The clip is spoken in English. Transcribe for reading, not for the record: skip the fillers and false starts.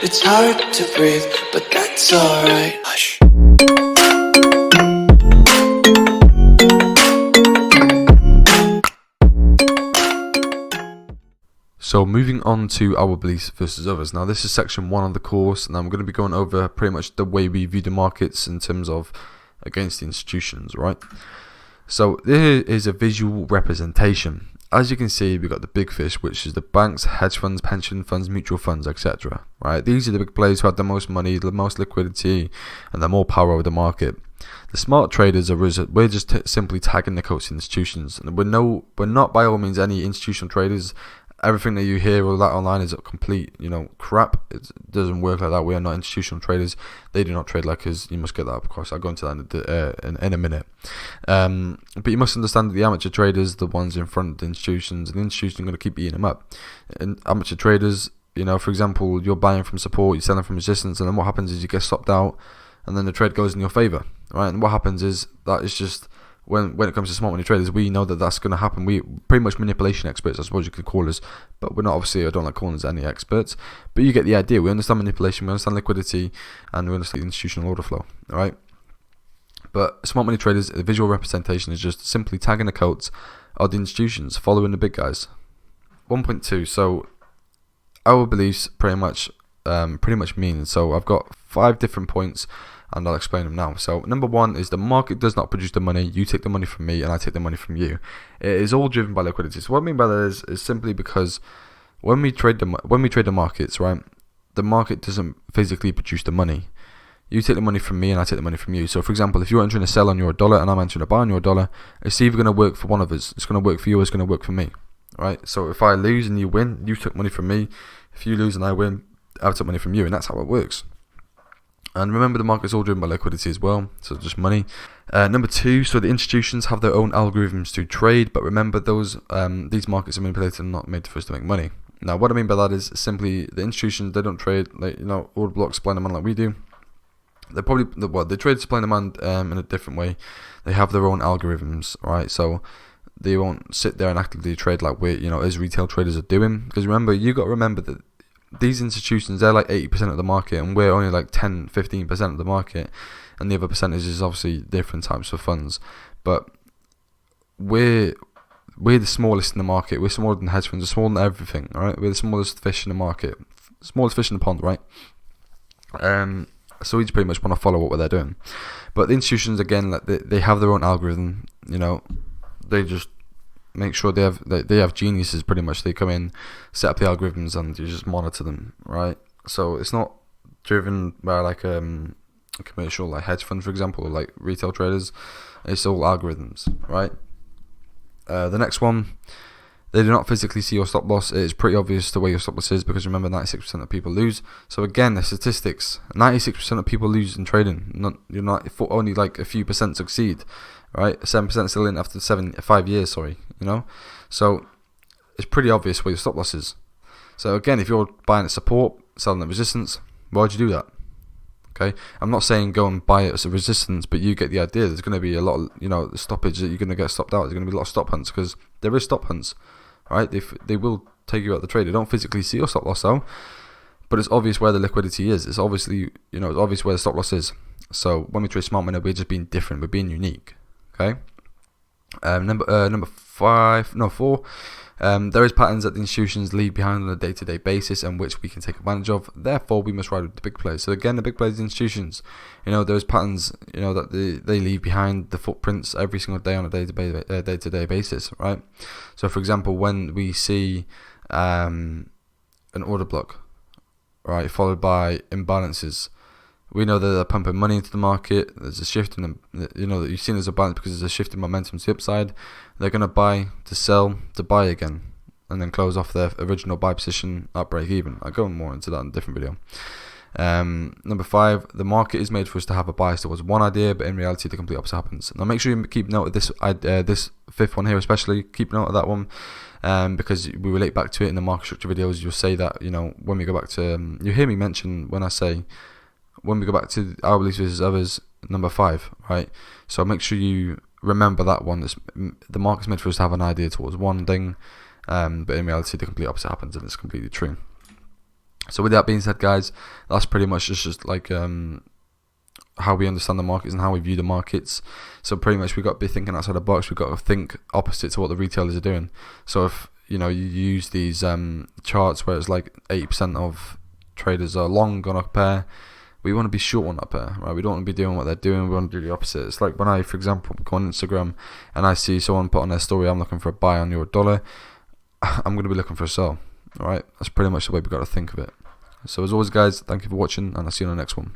It's hard to breathe, but that's alright. Hush. So moving on to our beliefs versus others. Now this is section 1 of the course, and I'm going to be going over pretty much the way we view the markets in terms of against the institutions, right? So there is a visual representation. As you can see, we've got the big fish, which is the banks, hedge funds, pension funds, mutual funds, etc. Right? These are the big players who have the most money, the most liquidity, and the more power over the market. The smart traders are we're just simply tagging the coats institutions, and we're not by all means any institutional traders. Everything that you hear or that online is a complete, crap. It doesn't work like that. We are not institutional traders. They do not trade like us. You must get that, of course. I'll go into that in a minute. But you must understand that the amateur traders, the ones in front of the institutions, and the institutions are going to keep eating them up. And amateur traders, for example, you're buying from support, you're selling from resistance, and then what happens is you get stopped out, and then the trade goes in your favor, right? And what happens is that is just when it comes to smart money traders, we know that that's going to happen. We pretty much manipulation experts, I suppose you could call us, but we're not, obviously. I don't like calling us any experts, but you get the idea. We understand manipulation, we understand liquidity, and we understand the institutional order flow. All right, but smart money traders, the visual representation is just simply tagging the coats of the institutions, following the big guys. 1.2. So our beliefs pretty much mean. So I've got 5 different points, and I'll explain them now. So number 1 is the market does not produce the money. You take the money from me, and I take the money from you. It is all driven by liquidity. So what I mean by that is simply because when we trade the markets, right, the market doesn't physically produce the money. You take the money from me, and I take the money from you. So for example, if you're entering a sell on your dollar, and I'm entering a buy on your dollar, it's either going to work for one of us. It's going to work for you, or it's going to work for me, right? So if I lose and you win, you took money from me. If you lose and I win, I took money from you, and that's how it works. And remember, the market's all driven by liquidity as well, so just money. Number 2, so the institutions have their own algorithms to trade, but remember these markets are manipulated and not made for us to make money. Now, what I mean by that is simply the institutions, they don't trade order blocks, supply and demand like we do. They trade supply and demand in a different way. They have their own algorithms, right? So they won't sit there and actively trade like we, as retail traders are doing. Because you got to remember that these institutions, they're like 80% of the market, and we're only like 10-15% of the market, and the other percentage is obviously different types of funds. But we're the smallest in the market. We're smaller than hedge funds. We're smaller than everything. All right, we're the smallest fish in the market, smallest fish in the pond, right? So we just pretty much want to follow what they're doing. But the institutions, again, like they have their own algorithm. They just make sure they have geniuses pretty much. They come in, set up the algorithms, and you just monitor them, right? So it's not driven by like a commercial like hedge fund, for example, or like retail traders. It's all algorithms, right? The next one, they do not physically see your stop loss. It's pretty obvious the way your stop loss is, because remember, 96% of people lose. So again, the statistics: 96% of people lose in trading. Only like a few percent succeed. Right, 7% still in after 5 years. So it's pretty obvious where your stop loss is. So again, if you're buying at support, selling at resistance, why would you do that? Okay, I'm not saying go and buy it as a resistance, but you get the idea. There's going to be a lot of stoppage that you're going to get stopped out. There's going to be a lot of stop hunts, because there is stop hunts, right? They will take you out the trade. They don't physically see your stop loss though, but it's obvious where the liquidity is. It's obviously it's obvious where the stop loss is. So when we trade smart money, we're just being different. We're being unique. Okay. Number 4. There is patterns that the institutions leave behind on a day-to-day basis, and which we can take advantage of. Therefore, we must ride with the big players. So again, the big players, the institutions, those patterns, that they leave behind, the footprints every single day on a day-to-day basis, right? So, for example, when we see an order block, right, followed by imbalances, we know that they're pumping money into the market. There's a shift in them, that you've seen as a balance, because there's a shift in momentum to the upside. They're going to buy, to sell, to buy again, and then close off their original buy position at break even. I'll go more into that in a different video. Number 5, the market is made for us to have a bias towards one idea, but in reality, the complete opposite happens. Now, make sure you keep note of this 5th one here, especially. Keep note of that one, because we relate back to it in the market structure videos. You'll say that, when we go back to, you hear me mention when I say, when we go back to our beliefs versus others, number 5, right? So make sure you remember that one. The market's meant for us to have an idea towards one thing, but in reality, the complete opposite happens, and it's completely true. So with that being said, guys, that's pretty much just like how we understand the markets and how we view the markets. So pretty much we've got to be thinking outside the box. We've got to think opposite to what the retailers are doing. So if you use these charts where it's like 80% of traders are long on a pair, we want to be short on that pair, right? We don't want to be doing what they're doing. We want to do the opposite. It's like when I, for example, go on Instagram and I see someone put on their story, I'm looking for a buy on your dollar, I'm going to be looking for a sell. All right, that's pretty much the way we've got to think of it. So as always, guys, thank you for watching, and I'll see you on the next one.